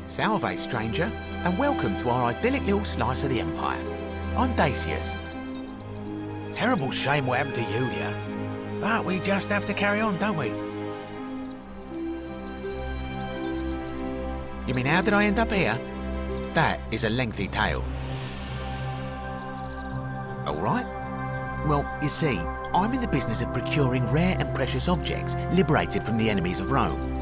Salve, stranger, and welcome to our idyllic little slice of the Empire. I'm Dacius. Terrible shame what happened to Yulia, but we just have to carry on, don't we? You mean how did I end up here? That is a lengthy tale. Alright. Well, you see, I'm in the business of procuring rare and precious objects liberated from the enemies of Rome.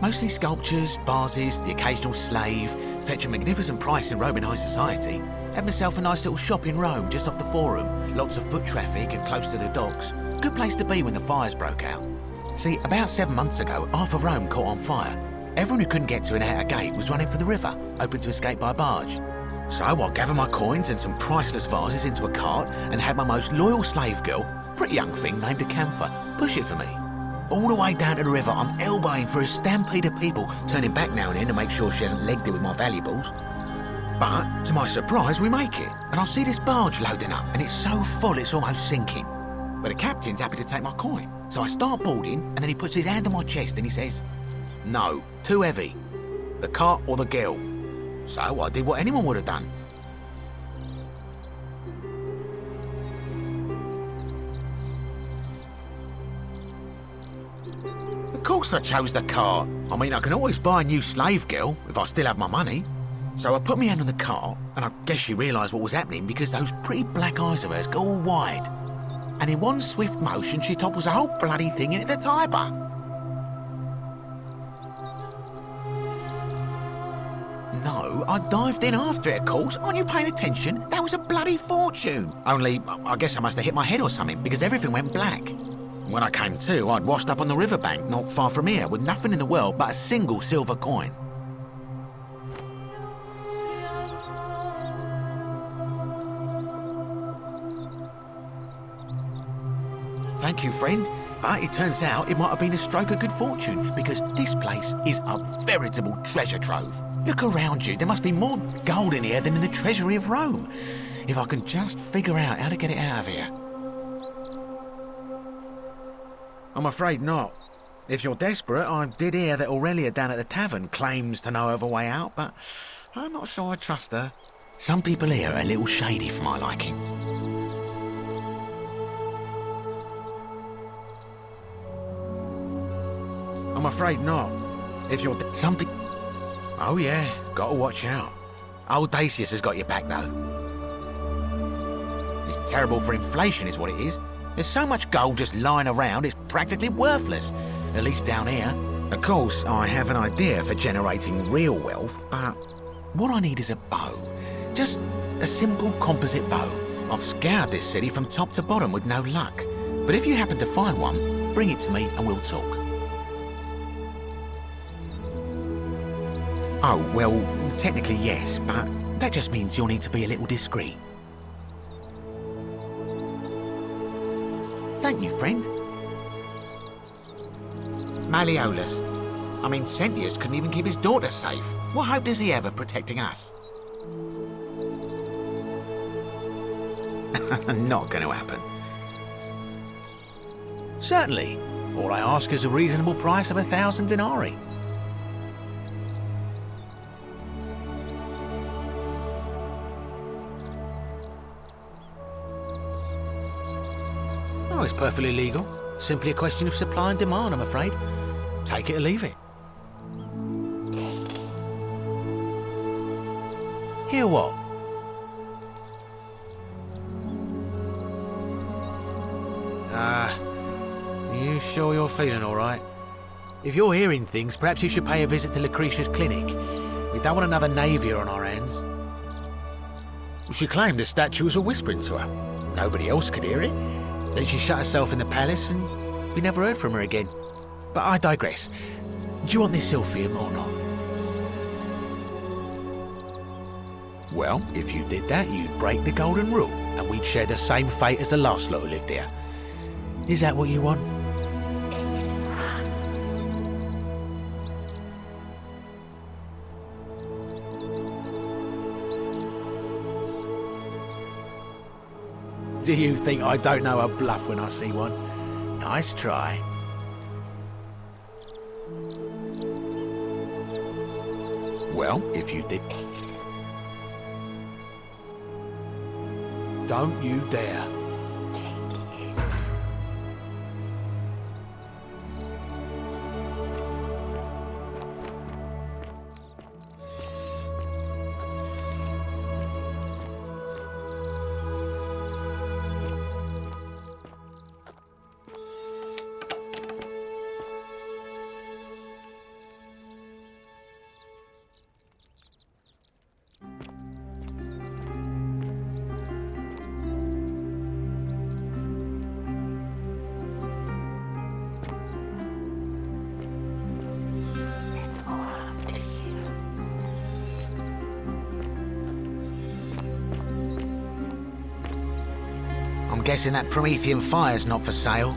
Mostly sculptures, vases, the occasional slave, fetch a magnificent price in Roman high society. Had myself a nice little shop in Rome, just off the Forum, lots of foot traffic and close to the docks. Good place to be when the fires broke out. See, about 7 months ago, half of Rome caught on fire. Everyone who couldn't get to an outer gate was running for the river, open to escape by barge. So I gathered my coins and some priceless vases into a cart and had my most loyal slave girl, pretty young thing named Acantha, push it for me. All the way down to the river, I'm elbowing for a stampede of people, turning back now and then to make sure she hasn't legged it with my valuables. But, to my surprise, we make it, and I see this barge loading up, and it's so full it's almost sinking. But the captain's happy to take my coin, so I start boarding, and then he puts his hand on my chest and he says, "No, too heavy. The cart or the girl." So I did what anyone would have done. Of course I chose the cart. I mean, I can always buy a new slave girl if I still have my money. So I put my hand on the cart, and I guess she realised what was happening because those pretty black eyes of hers go all wide. And in one swift motion, she topples the whole bloody thing into the Tiber. No, I dived in after it, of course. Aren't you paying attention? That was a bloody fortune. Only, I guess I must have hit my head or something because everything went black. When I came to, I'd washed up on the riverbank not far from here with nothing in the world but a single silver coin. Thank you, friend. But it turns out it might have been a stroke of good fortune because this place is a veritable treasure trove. Look around you. There must be more gold in here than in the treasury of Rome. If I can just figure out how to get it out of here. I'm afraid not. If you're desperate, I did hear that Aurelia down at the tavern claims to know of a way out, but I'm not sure I trust her. Some people here are a little shady for my liking. I'm afraid not. If you're... Some people... Oh yeah, gotta watch out. Old Dacius has got your back though. It's terrible for inflation is what it is. There's so much gold just lying around, it's practically worthless. At least down here. Of course, I have an idea for generating real wealth, but what I need is a bow. Just a simple composite bow. I've scoured this city from top to bottom with no luck. But if you happen to find one, bring it to me and we'll talk. Oh, well, technically yes, but that just means you'll need to be a little discreet. Thank you, friend. Malleolus. I mean, Sentius couldn't even keep his daughter safe. What hope does he have of protecting us? Not going to happen. Certainly. All I ask is a reasonable price of 1,000 denarii. Oh, it's perfectly legal. Simply a question of supply and demand, I'm afraid. Take it or leave it. Hear what? You sure you're feeling all right? If you're hearing things, perhaps you should pay a visit to Lucretia's clinic. We don't want another Navia on our hands. She claimed the statues were whispering to her. Nobody else could hear it. Then she shut herself in the palace and we never heard from her again. But I digress. Do you want this silphium or not? Well, if you did that, you'd break the golden rule and we'd share the same fate as the last lot who lived here. Is that what you want? Do you think I don't know a bluff when I see one? Nice try. Well, if you did... Don't you dare. I'm guessing that Promethean fire's not for sale.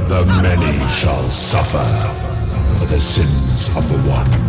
The many shall suffer for the sins of the one.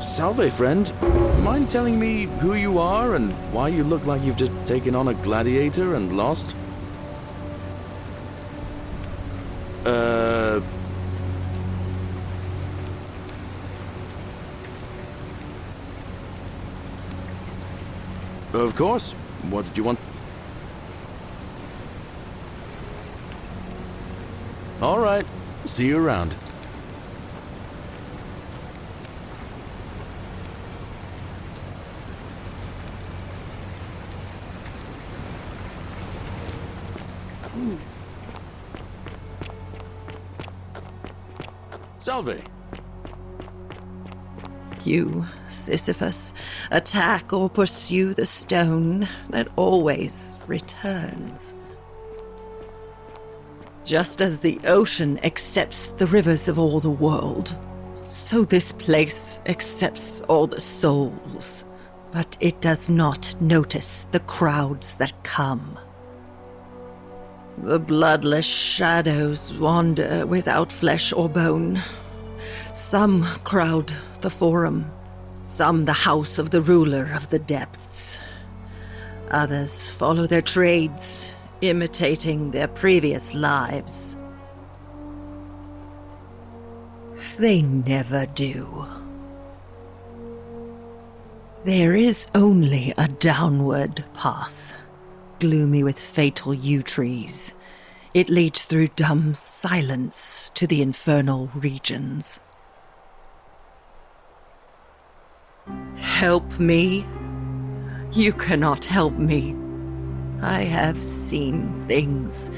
Salve, friend. Mind telling me who you are and why you look like you've just taken on a gladiator and lost? Of course. What did you want? All right. See you around. Salve. You, Sisyphus, attack or pursue the stone that always returns. Just as the ocean accepts the rivers of all the world, so this place accepts all the souls, but it does not notice the crowds that come. The bloodless shadows wander without flesh or bone. Some crowd the forum, some the house of the ruler of the depths. Others follow their trades, imitating their previous lives. They never do. There is only a downward path, gloomy with fatal yew trees. It leads through dumb silence to the infernal regions. Help me? You cannot help me. I have seen things.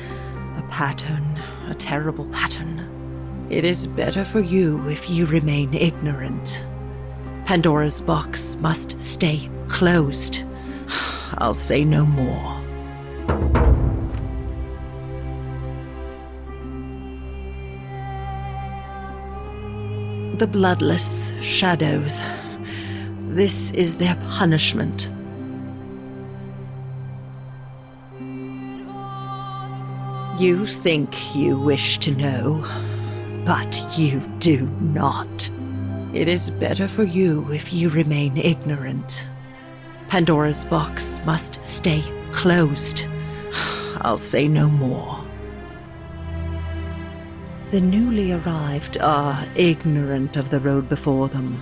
A pattern, a terrible pattern. It is better for you if you remain ignorant. Pandora's box must stay closed. I'll say no more. The bloodless shadows. This is their punishment. You think you wish to know, but you do not. It is better for you if you remain ignorant. Pandora's box must stay closed. I'll say no more. The newly arrived are ignorant of the road before them.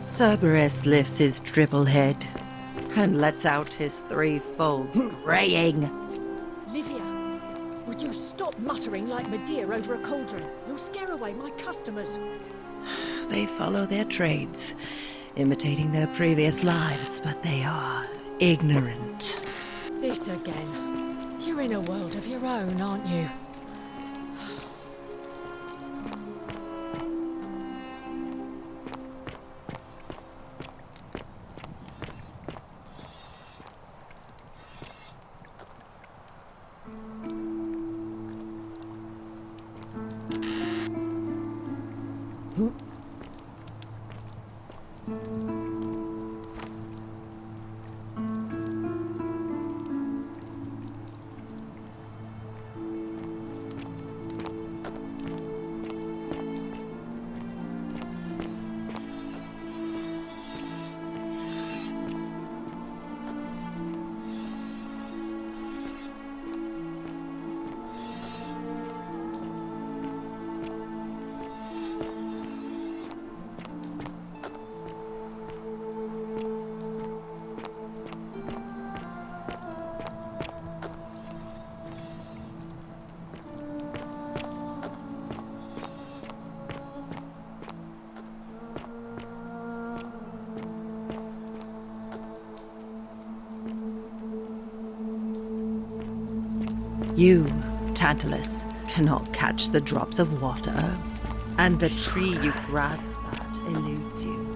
Cerberus lifts his triple head and lets out his threefold braying. Livia, would you stop muttering like Medea over a cauldron? You'll scare away my customers. They follow their trades, imitating their previous lives, but they are ignorant. This again. You're in a world of your own, aren't you? You, Tantalus, cannot catch the drops of water, and the tree you grasp at eludes you.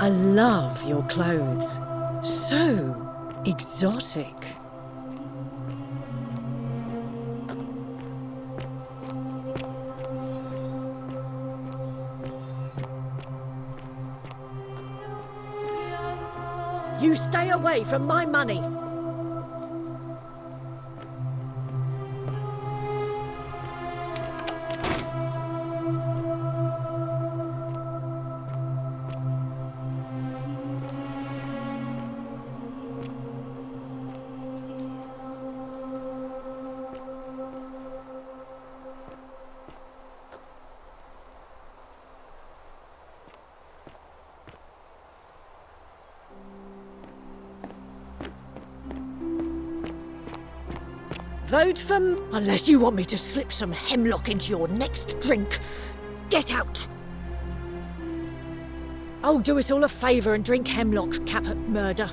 I love your clothes. So exotic. You stay away from my money. Vote for unless you want me to slip some hemlock into your next drink. Get out! Oh, do us all a favour and drink hemlock, Caput Murder.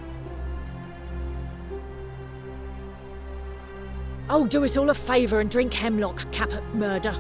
Oh, do us all a favour and drink hemlock, Caput Murder.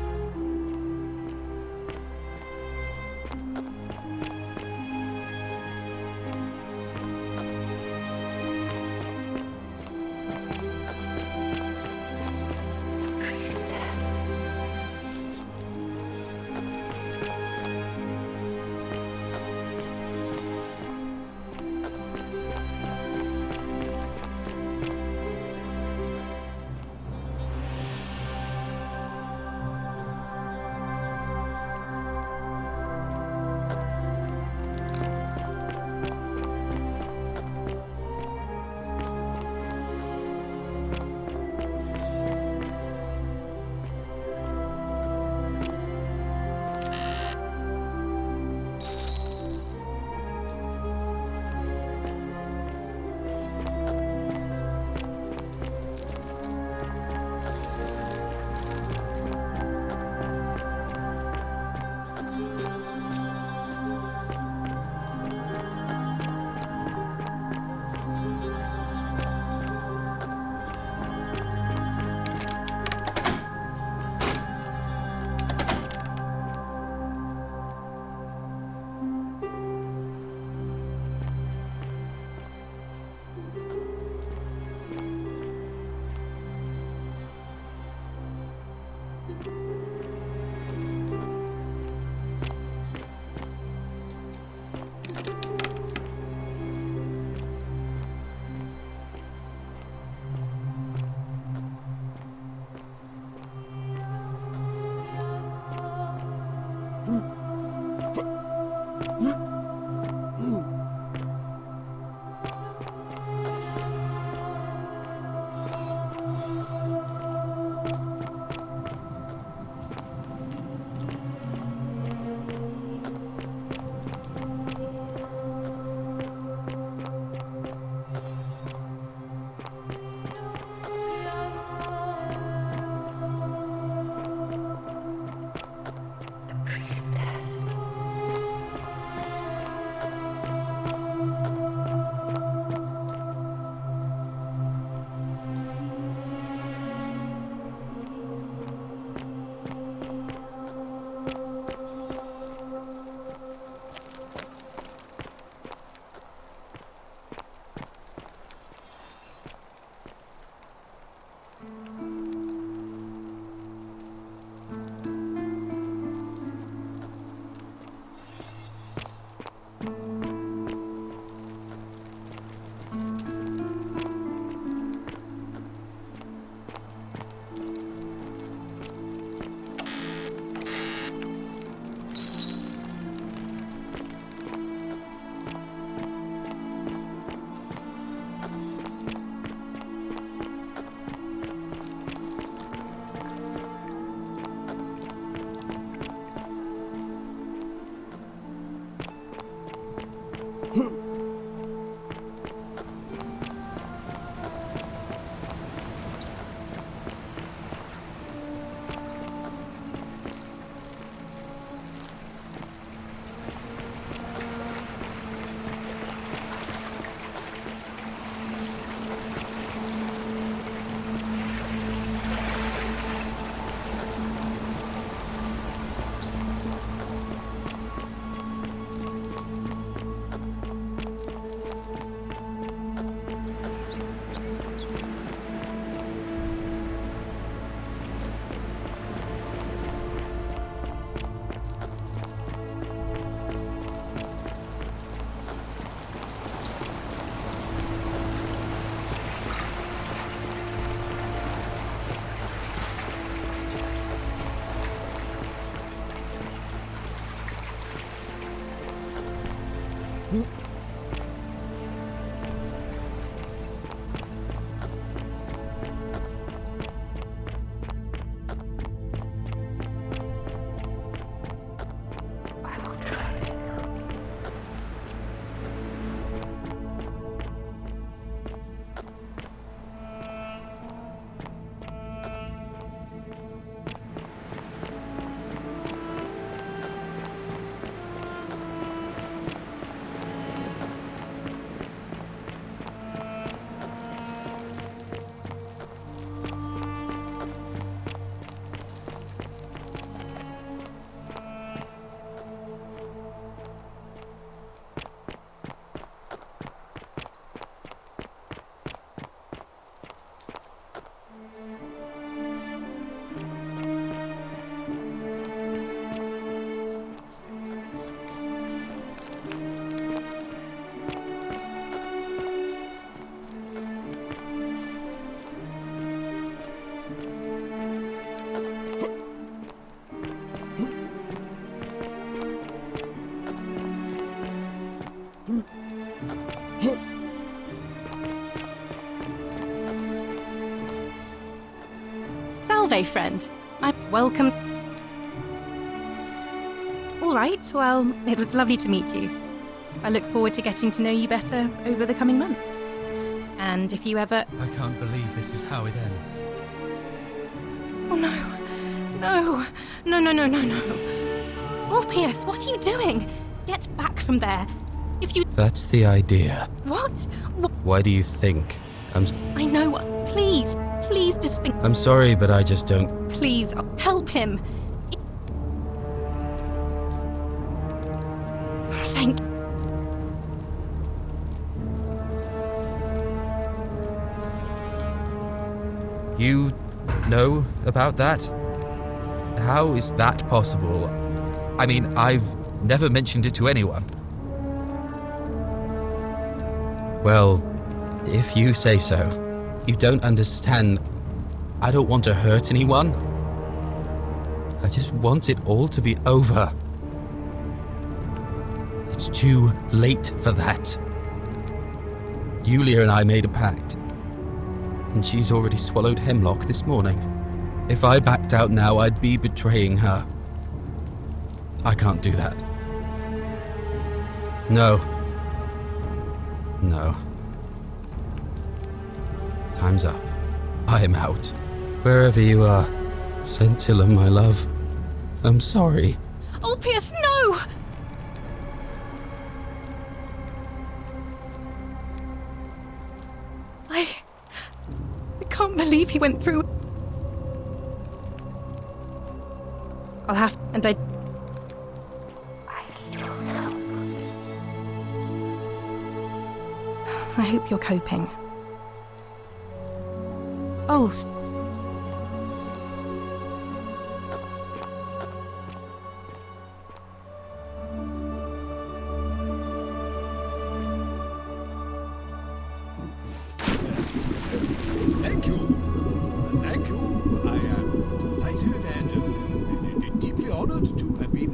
Salve, friend. I'm welcome. All right, well, it was lovely to meet you. I look forward to getting to know you better over the coming months. And if you ever... I can't believe this is how it ends. Oh, no. No. No, no, no, no, no. Ulpius, what are you doing? Get back from there. If you... That's the idea. What? Why do you think? I know. Please, please just think... I'm sorry, but I just don't... Please, help him. Thank... You know about that? How is that possible? I mean, I've never mentioned it to anyone. Well, if you say so. You don't understand. I don't want to hurt anyone. I just want it all to be over. It's too late for that. Yulia and I made a pact, and she's already swallowed hemlock this morning. If I backed out now, I'd be betraying her. I can't do that. No. No. Time's up. I am out. Wherever you are, Scintilla, my love. I'm sorry. Ulpius, no! I can't believe he went through... I'll have... and I... I hope you're coping. Oh... Thank you. Thank you. I am delighted and deeply honored to have been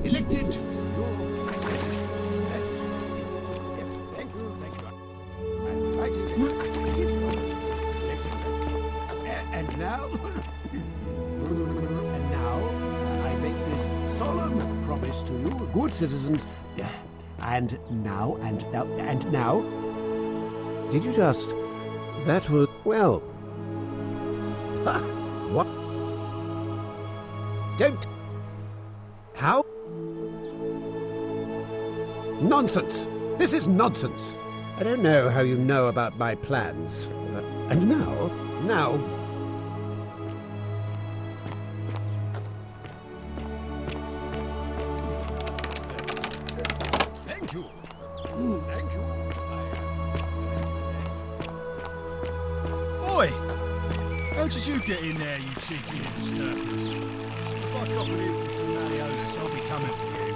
elected to your... Thank you. Thank you. I'm delighted and now... and now I make this solemn promise to you, good citizens, and now... Did you just... That was... well... Ha! What? Don't... How? Nonsense! This is nonsense! I don't know how you know about my plans. And now... Thank you! Thank you! Oi! How did you get in there, you cheeky little stirpers? If I got rid of Mariolis, I'll be coming for you.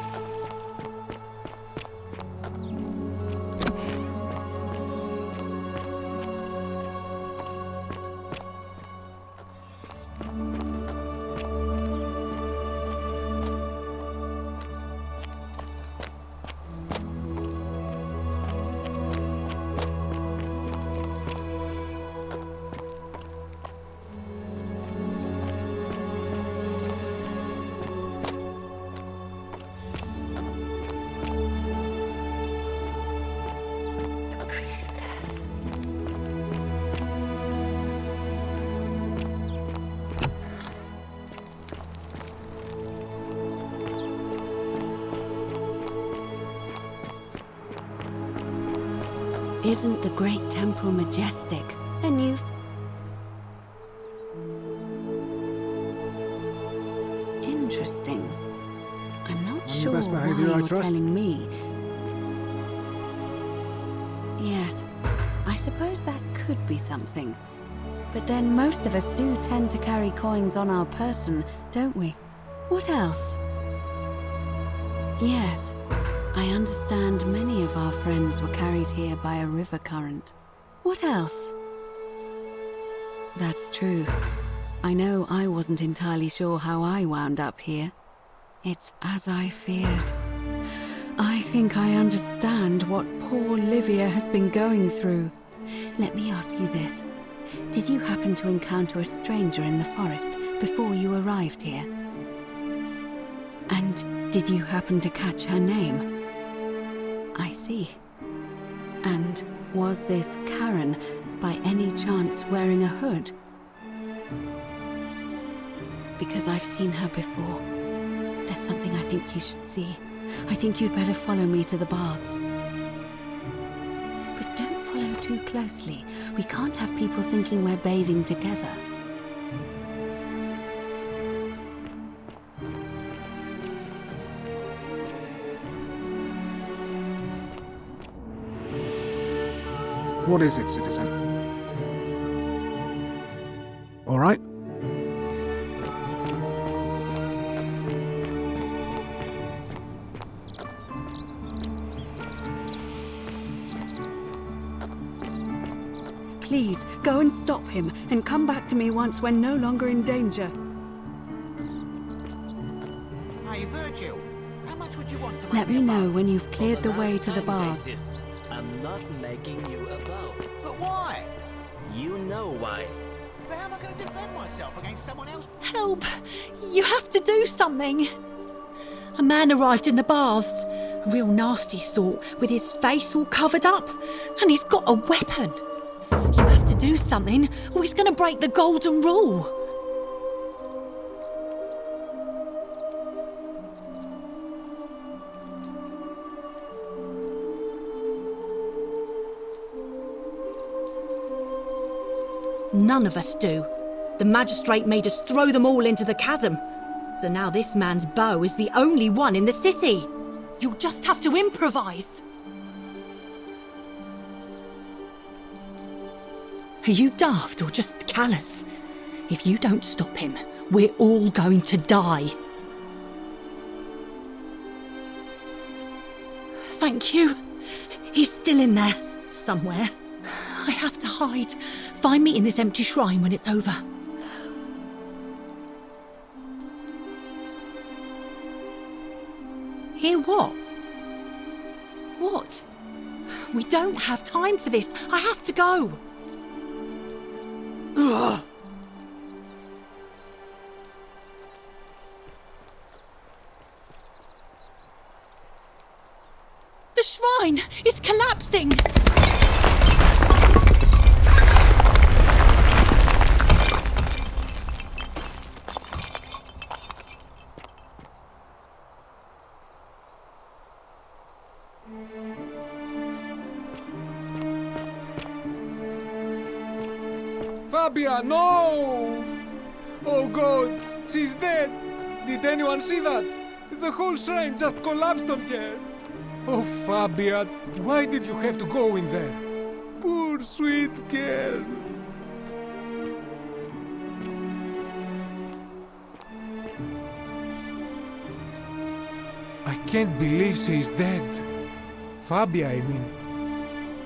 Isn't the great temple majestic? And you've... Interesting. I'm not sure best why behaviour, I you're trust. telling me. Yes, I suppose that could be something. But then most of us do tend to carry coins on our person, don't we? What else? Yes. I understand many of our friends were carried here by a river current. What else? That's true. I know I wasn't entirely sure how I wound up here. It's as I feared. I think I understand what poor Livia has been going through. Let me ask you this. Did you happen to encounter a stranger in the forest before you arrived here? And did you happen to catch her name? I see. And was this Karen, by any chance, wearing a hood? Because I've seen her before. There's something I think you should see. I think you'd better follow me to the baths. But don't follow too closely. We can't have people thinking we're bathing together. What is it, citizen? All right? Please, go and stop him, and come back to me once we're no longer in danger. Hey, Virgil, how much would you want to Let me know when you've cleared the way to the baths. I'm not making you a bow. But why? You know why. But how am I going to defend myself against someone else? Help! You have to do something! A man arrived in the baths. A real nasty sort, with his face all covered up. And he's got a weapon. You have to do something, or he's going to break the golden rule. None of us do. The magistrate made us throw them all into the chasm. So now this man's bow is the only one in the city. You'll just have to improvise. Are you daft or just callous? If you don't stop him, we're all going to die. Thank you. He's still in there, somewhere. I have to hide. Find me in this empty shrine when it's over. Hear what? What? We don't have time for this. I have to go. Ugh. The shrine is collapsing. Fabia, no! Oh God, she's dead! Did anyone see that? The whole shrine just collapsed on her! Oh Fabia, why did you have to go in there? Poor sweet girl! I can't believe she is dead. Fabia, I mean.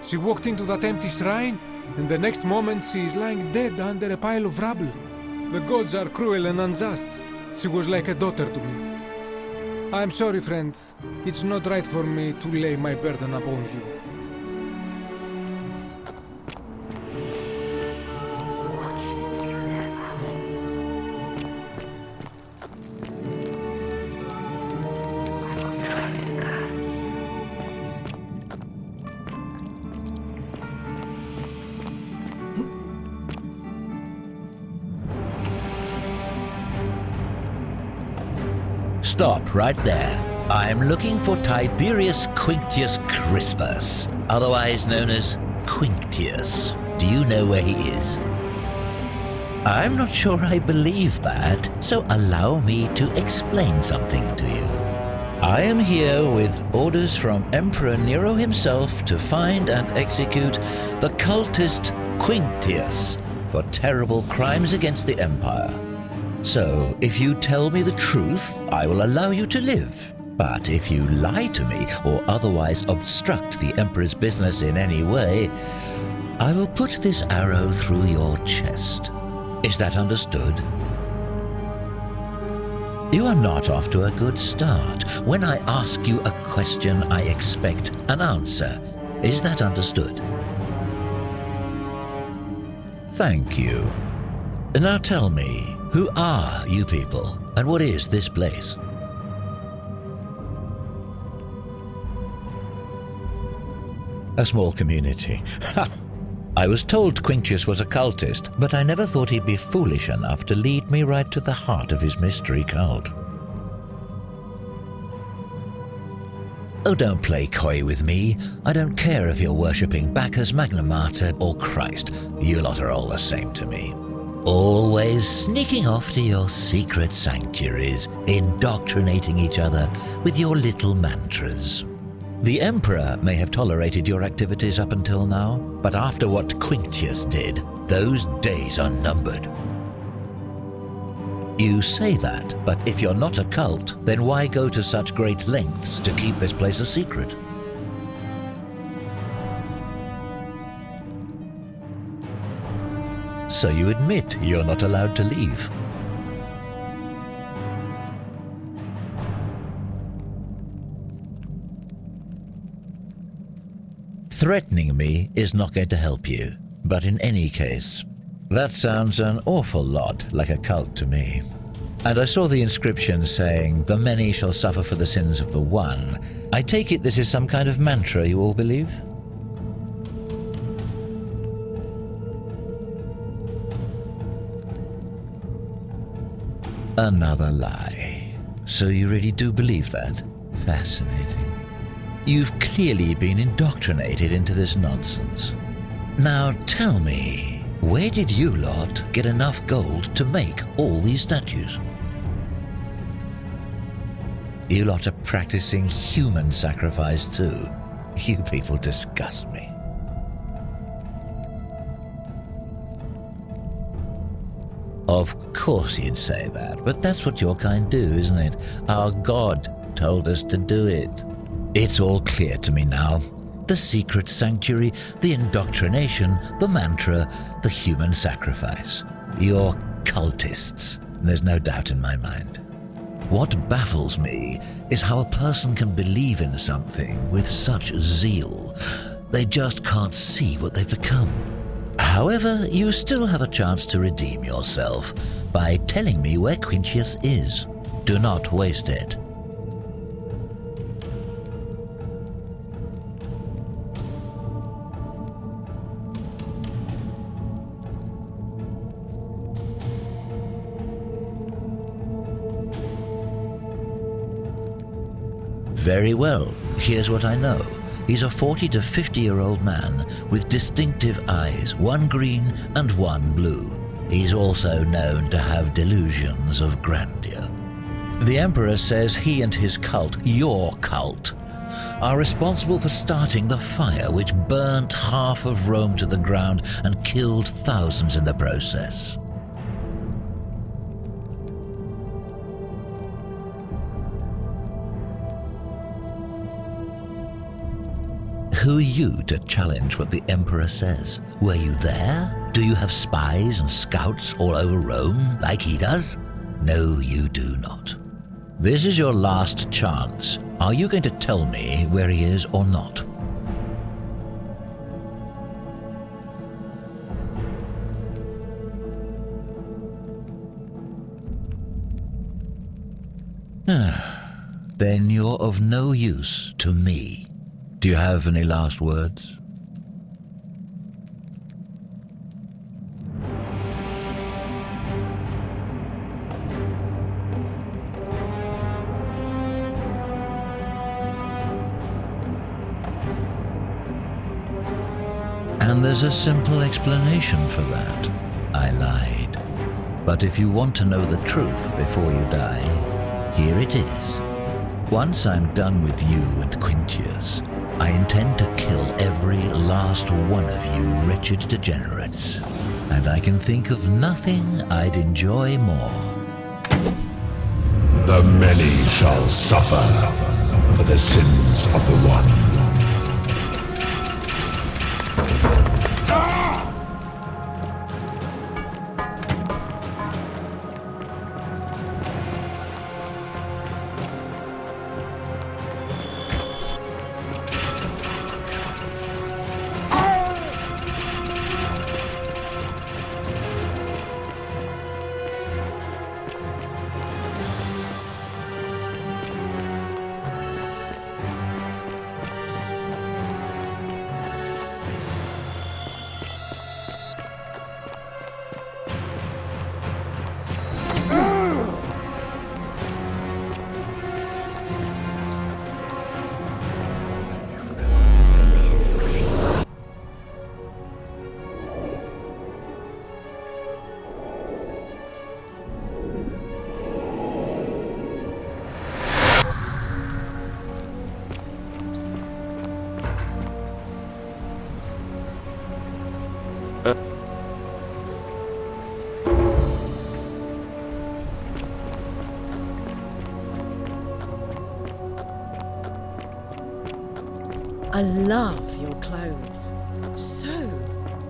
She walked into that empty shrine, and the next moment she is lying dead under a pile of rubble. The gods are cruel and unjust. She was like a daughter to me. I'm sorry, friend. It's not right for me to lay my burden upon you. Stop right there. I'm looking for Tiberius Quinctius Crispus, otherwise known as Quinctius. Do you know where he is? I'm not sure I believe that, so allow me to explain something to you. I am here with orders from Emperor Nero himself to find and execute the cultist Quinctius for terrible crimes against the Empire. So, if you tell me the truth, I will allow you to live. But if you lie to me or otherwise obstruct the Emperor's business in any way, I will put this arrow through your chest. Is that understood? You are not off to a good start. When I ask you a question, I expect an answer. Is that understood? Thank you. Now tell me, who are you people, and what is this place? A small community. Ha! I was told Quinctius was a cultist, but I never thought he'd be foolish enough to lead me right to the heart of his mystery cult. Oh, don't play coy with me. I don't care if you're worshipping Bacchus, Magna Mater, or Christ. You lot are all the same to me. Always sneaking off to your secret sanctuaries, indoctrinating each other with your little mantras. The Emperor may have tolerated your activities up until now, but after what Quinctius did, those days are numbered. You say that, but if you're not a cult, then why go to such great lengths to keep this place a secret? So you admit you're not allowed to leave. Threatening me is not going to help you, but in any case, that sounds an awful lot like a cult to me. And I saw the inscription saying, "The many shall suffer for the sins of the one." I take it this is some kind of mantra you all believe? Another lie. So you really do believe that? Fascinating. You've clearly been indoctrinated into this nonsense. Now tell me, where did you lot get enough gold to make all these statues? You lot are practicing human sacrifice too. You people disgust me. Of course you'd say that, but that's what your kind do, isn't it? Our God told us to do it. It's all clear to me now. The secret sanctuary, the indoctrination, the mantra, the human sacrifice. You're cultists. There's no doubt in my mind. What baffles me is how a person can believe in something with such zeal. They just can't see what they've become. However, you still have a chance to redeem yourself by telling me where Quinctius is. Do not waste it. Very well, here's what I know. He's a 40 to 50-year-old man with distinctive eyes, one green and one blue. He's also known to have delusions of grandeur. The Emperor says he and his cult, your cult, are responsible for starting the fire which burnt half of Rome to the ground and killed thousands in the process. Who are you to challenge what the Emperor says? Were you there? Do you have spies and scouts all over Rome like he does? No, you do not. This is your last chance. Are you going to tell me where he is or not? Then you're of no use to me. Do you have any last words? And there's a simple explanation for that. I lied. But if you want to know the truth before you die, here it is. Once I'm done with you and Quinctius, I intend to kill every last one of you wretched degenerates. And I can think of nothing I'd enjoy more. The many shall suffer for the sins of the one. I love your clothes. So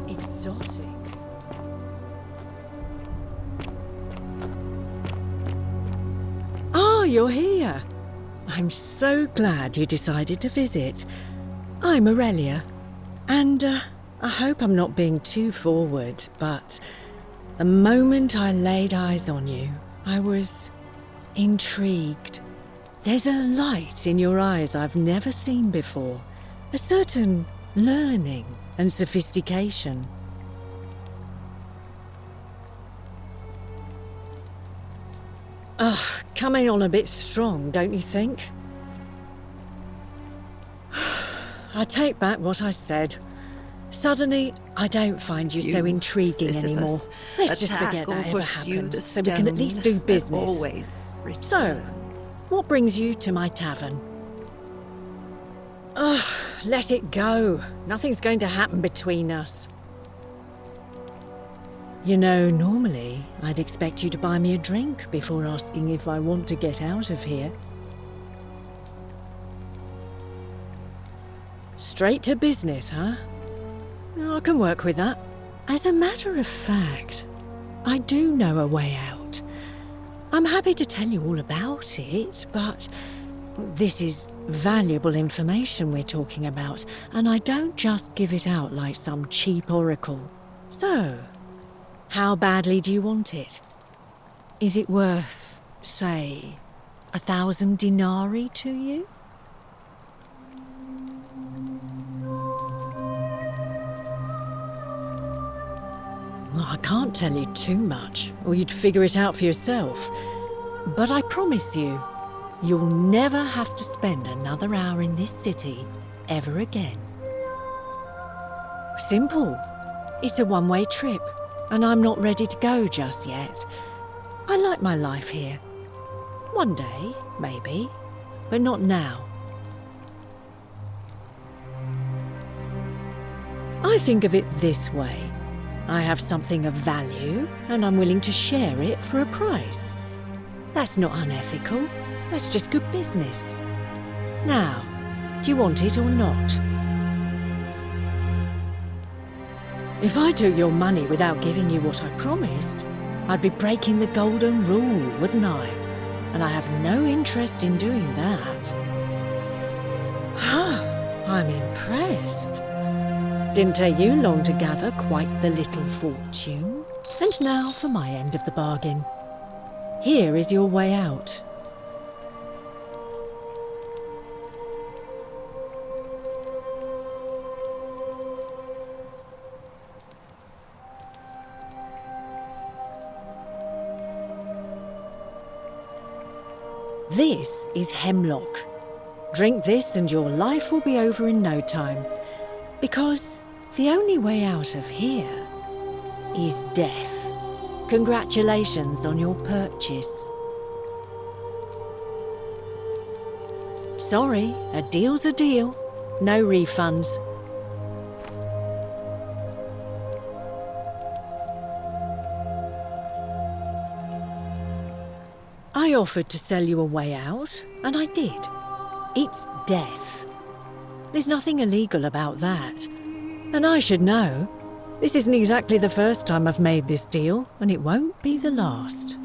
exotic. Ah, you're here. I'm so glad you decided to visit. I'm Aurelia, and I hope I'm not being too forward, but the moment I laid eyes on you, I was intrigued. There's a light in your eyes I've never seen before, a certain learning and sophistication. Ugh, coming on a bit strong, don't you think? I take back what I said. Suddenly, I don't find you so intriguing anymore. Let's just forget that ever happened, so we can at least do business. Always So, what brings you to my tavern? Ugh, let it go. Nothing's going to happen between us. You know, normally, I'd expect you to buy me a drink before asking if I want to get out of here. Straight to business, huh? I can work with that. As a matter of fact, I do know a way out. I'm happy to tell you all about it, but this is valuable information we're talking about, and I don't just give it out like some cheap oracle. So, how badly do you want it? Is it worth, say, 1,000 denarii to you? Well, I can't tell you too much, or you'd figure it out for yourself. But I promise you, you'll never have to spend another hour in this city ever again. Simple. It's a one-way trip, and I'm not ready to go just yet. I like my life here. One day, maybe, but not now. I think of it this way. I have something of value, and I'm willing to share it for a price. That's not unethical. That's just good business. Now, do you want it or not? If I took your money without giving you what I promised, I'd be breaking the golden rule, wouldn't I? And I have no interest in doing that. I'm impressed. Didn't take you long to gather quite the little fortune. And now for my end of the bargain. Here is your way out. This is hemlock. Drink this and your life will be over in no time. Because the only way out of here is death. Congratulations on your purchase. Sorry, a deal's a deal. No refunds. I offered to sell you a way out, and I did. It's death. There's nothing illegal about that. And I should know. This isn't exactly the first time I've made this deal, and it won't be the last.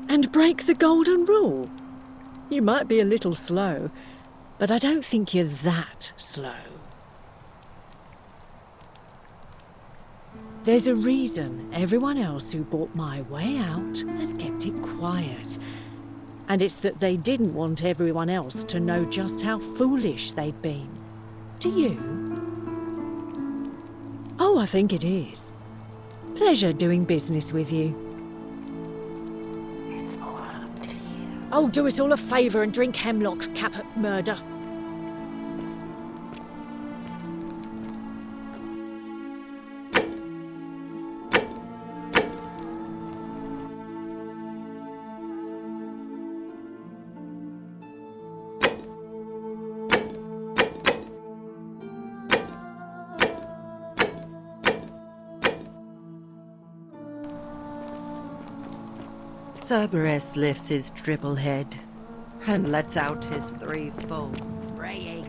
And break the golden rule. You might be a little slow, but I don't think you're that slow. There's a reason everyone else who bought my way out has kept it quiet. And it's that they didn't want everyone else to know just how foolish they'd been. Do you? Oh, I think it is. Pleasure doing business with you. Oh, do us all a favour and drink hemlock, Caput Murder. Cerberus lifts his dribble head. and lets out his threefold braying.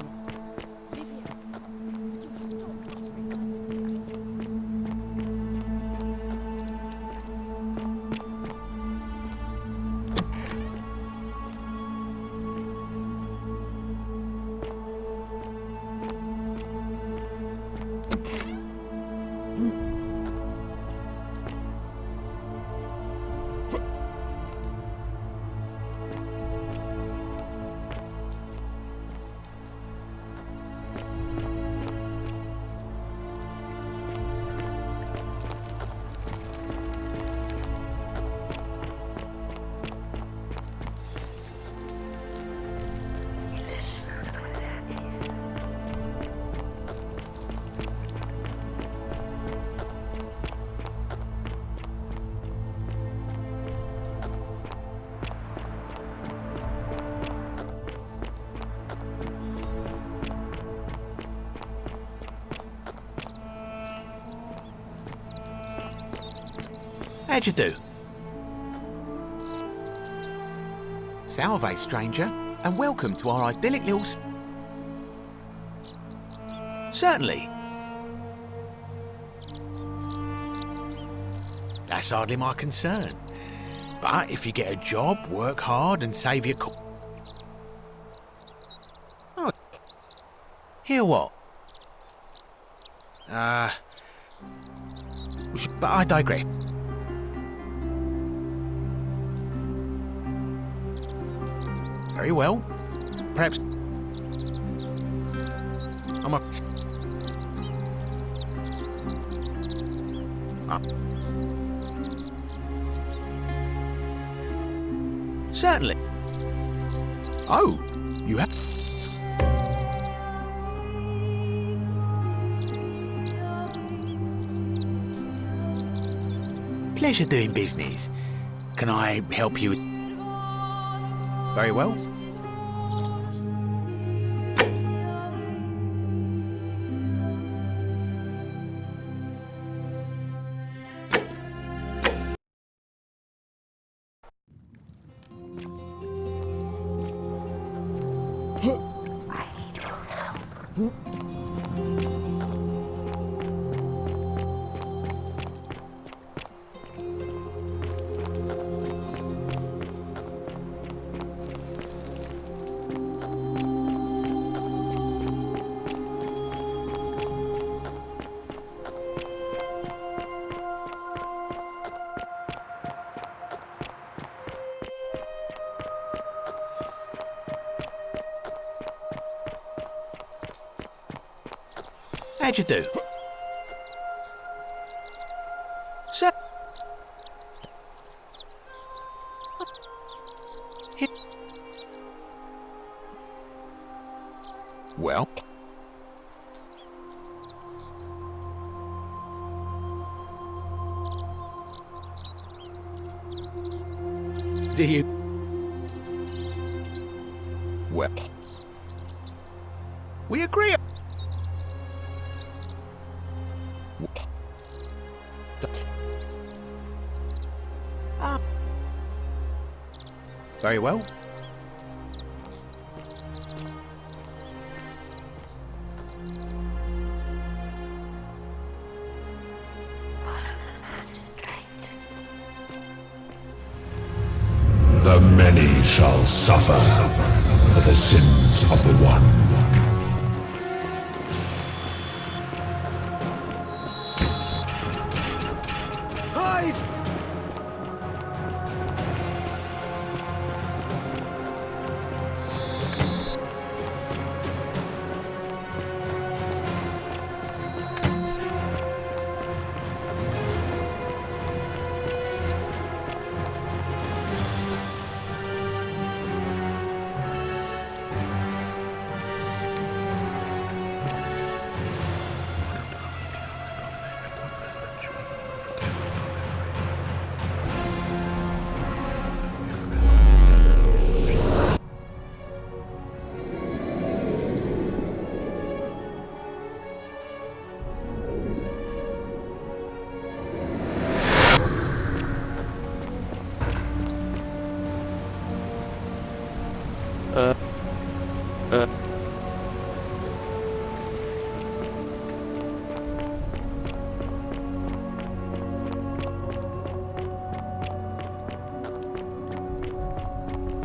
How'd you do? Salve, stranger, and welcome to our idyllic little... Certainly. That's hardly my concern. But if you get a job, work hard and save your... Oh. Hear what? But I digress. Very well. Perhaps... I'm a... Certainly. Oh, you have... Pleasure doing business. Can I help you? Very well. How'd you do? Sir? Well? Do you? Well? We agree. Very well. The many shall suffer for the sins of the one.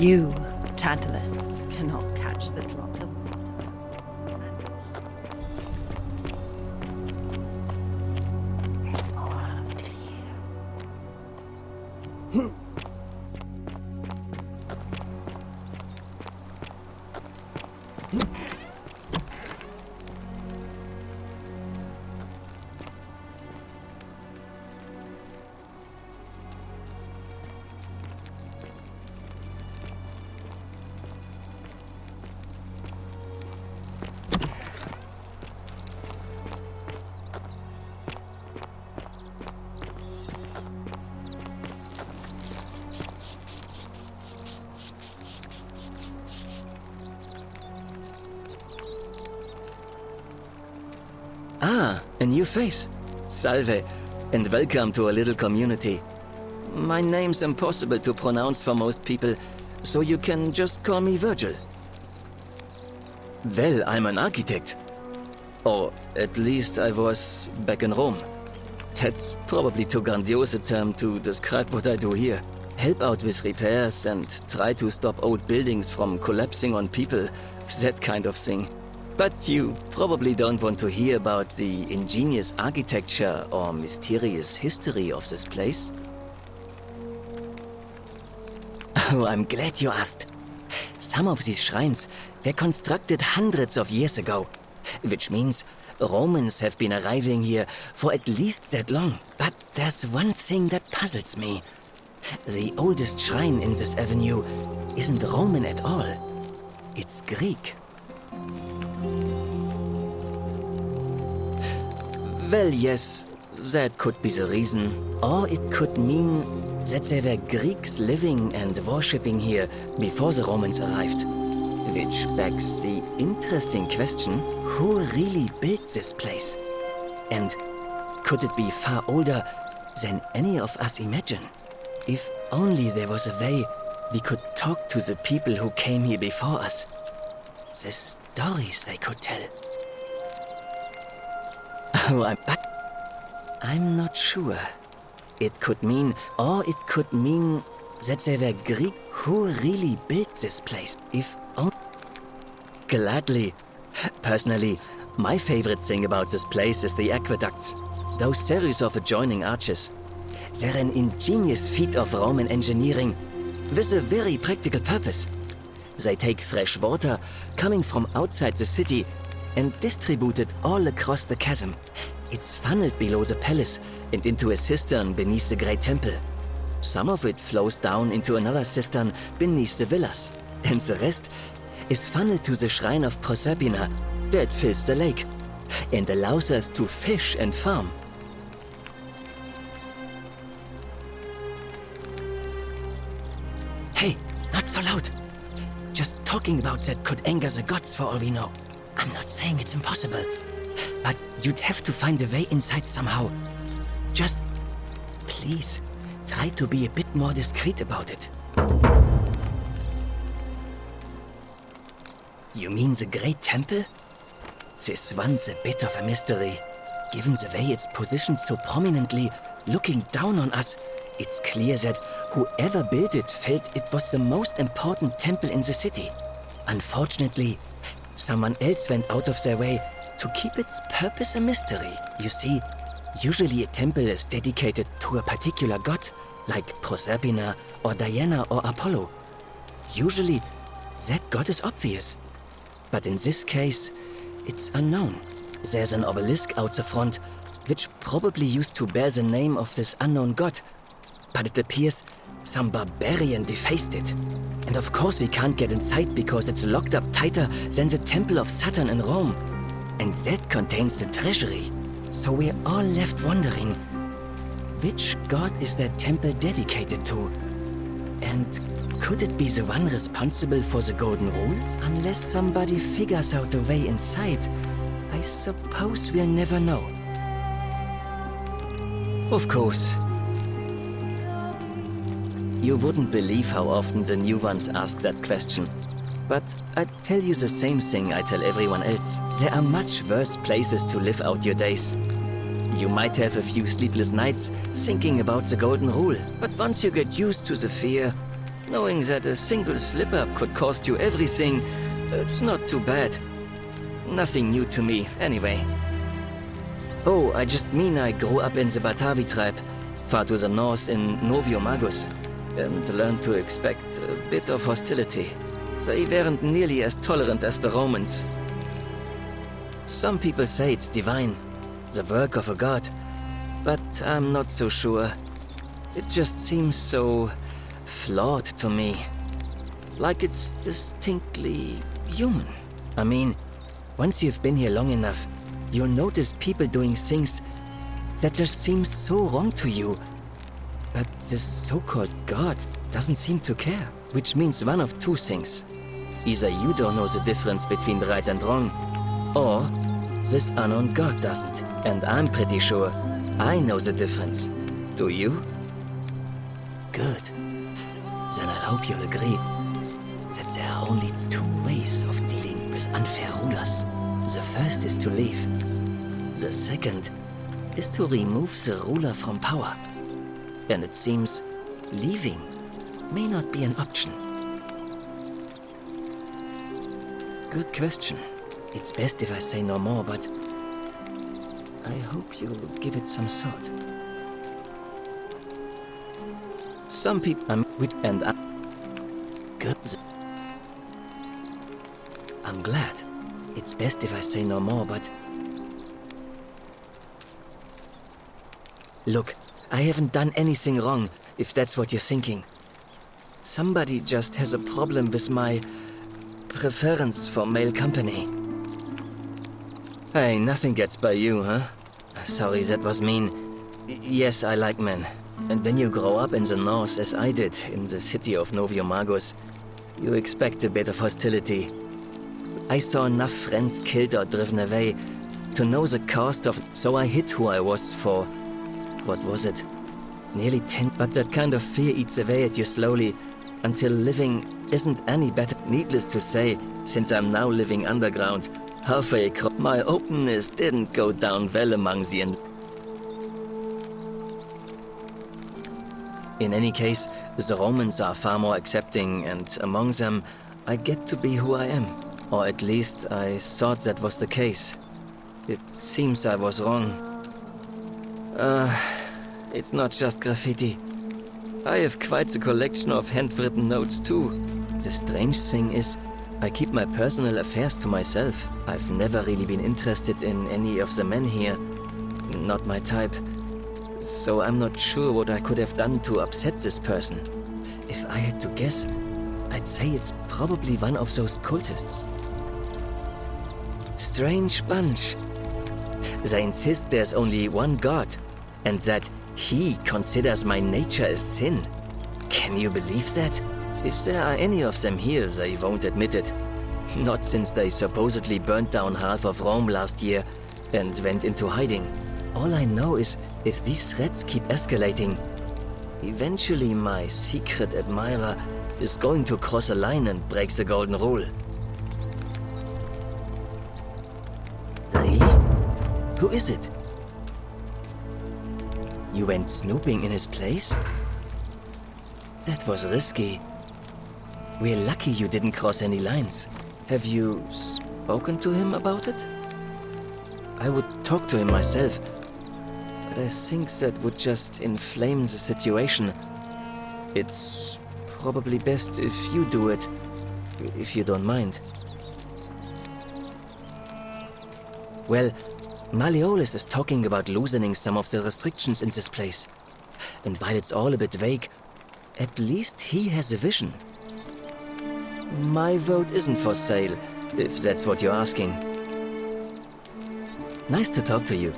You, Tantalus, cannot catch the drops of water. Ah, a new face. Salve, and welcome to a little community. My name's impossible to pronounce for most people, so you can just call me Virgil. Well, I'm an architect. Or at least I was back in Rome. That's probably too grandiose a term to describe what I do here. Help out with repairs and try to stop old buildings from collapsing on people, that kind of thing. But you probably don't want to hear about the ingenious architecture or mysterious history of this place. Oh, I'm glad you asked. Some of these shrines were constructed hundreds of years ago, which means Romans have been arriving here for at least that long. But there's one thing that puzzles me. The oldest shrine in this avenue isn't Roman at all. It's Greek. Well, yes, that could be the reason. Or it could mean that there were Greeks living and worshipping here before the Romans arrived. Which begs the interesting question, who really built this place? And could it be far older than any of us imagine? If only there was a way we could talk to the people who came here before us. The stories they could tell. Oh, but I'm not sure. It could mean, or it could mean that there were Greeks who really built this place. If only. Gladly. Personally, my favorite thing about this place is the aqueducts. Those series of adjoining arches. They're an ingenious feat of Roman engineering with a very practical purpose. They take fresh water coming from outside the city and distribute it all across the chasm. It's funneled below the palace and into a cistern beneath the great temple. Some of it flows down into another cistern beneath the villas, and the rest is funneled to the shrine of Proserpina, where it fills the lake and allows us to fish and farm. Hey, not so loud. Just talking about that could anger the gods for all we know. I'm not saying it's impossible, but you'd have to find a way inside somehow. Just, please, try to be a bit more discreet about it. You mean the Great Temple? This one's a bit of a mystery. Given the way it's positioned so prominently, looking down on us, it's clear that whoever built it felt it was the most important temple in the city. Unfortunately, someone else went out of their way to keep its purpose a mystery. You see, usually a temple is dedicated to a particular god, like Proserpina or Diana or Apollo. Usually, that god is obvious. But in this case, it's unknown. There's an obelisk out the front, which probably used to bear the name of this unknown god. But it appears some barbarian defaced it. And of course we can't get inside because it's locked up tighter than the Temple of Saturn in Rome. And that contains the treasury. So we're all left wondering, which god is that temple dedicated to? And could it be the one responsible for the Golden Rule? Unless somebody figures out a way inside, I suppose we'll never know. Of course. You wouldn't believe how often the new ones ask that question. But I'd tell you the same thing I tell everyone else. There are much worse places to live out your days. You might have a few sleepless nights thinking about the Golden Rule, but once you get used to the fear, Knowing that a single slip-up could cost you everything, it's not too bad. Nothing new to me, anyway. Oh, I just mean I grew up in the Batavi tribe, far to the north in Noviomagus, and learned to expect a bit of hostility. They weren't nearly as tolerant as the Romans. Some people say it's divine, the work of a god, but I'm not so sure. It just seems so flawed to me. Like it's distinctly human. I mean, once you've been here long enough, you'll notice people doing things that just seem so wrong to you. But this so-called god doesn't seem to care. Which means one of two things. Either you don't know the difference between right and wrong, or this unknown god doesn't. And I'm pretty sure I know the difference. Do you? Good. Then I hope you'll agree that there are only two ways of dealing with unfair rulers. The first is to leave. The second is to remove the ruler from power. And it seems leaving may not be an option. Good question. It's best if I say no more, but I hope you'll give it some thought. Some people good. I'm glad. It's best if I say no more, but look, I haven't done anything wrong, if that's what you're thinking. Somebody just has a problem with my preference for male company. Hey, nothing gets by you, huh? Sorry, that was mean. Yes, I like men. And when you grow up in the north, as I did, in the city of Noviomagus, you expect a bit of hostility. I saw enough friends killed or driven away to know the cost of... So I hid who I was for... What was it? Nearly 10... But that kind of fear eats away at you slowly, until living isn't any better. Needless to say, since I'm now living underground, halfway across, my openness didn't go down well among the... In any case, the Romans are far more accepting, and among them, I get to be who I am. Or at least, I thought that was the case. It seems I was wrong. It's not just graffiti. I have quite a collection of handwritten notes too. The strange thing is, I keep my personal affairs to myself. I've never really been interested in any of the men here. Not my type. So I'm not sure what I could have done to upset this person. If I had to guess, I'd say it's probably one of those cultists. Strange bunch. They insist there's only one god, and that he considers my nature a sin. Can you believe that? If there are any of them here, they won't admit it. Not since they supposedly burnt down half of Rome last year and went into hiding. All I know is, if these threats keep escalating, eventually my secret admirer is going to cross a line and break the golden rule. Really? Who is it? You went snooping in his place? That was risky. We're lucky you didn't cross any lines. Have you spoken to him about it? I would talk to him myself, but I think that would just inflame the situation. It's probably best if you do it, if you don't mind. Well, Malleolus is talking about loosening some of the restrictions in this place. And while it's all a bit vague, at least he has a vision. My vote isn't for sale, if that's what you're asking. Nice to talk to you.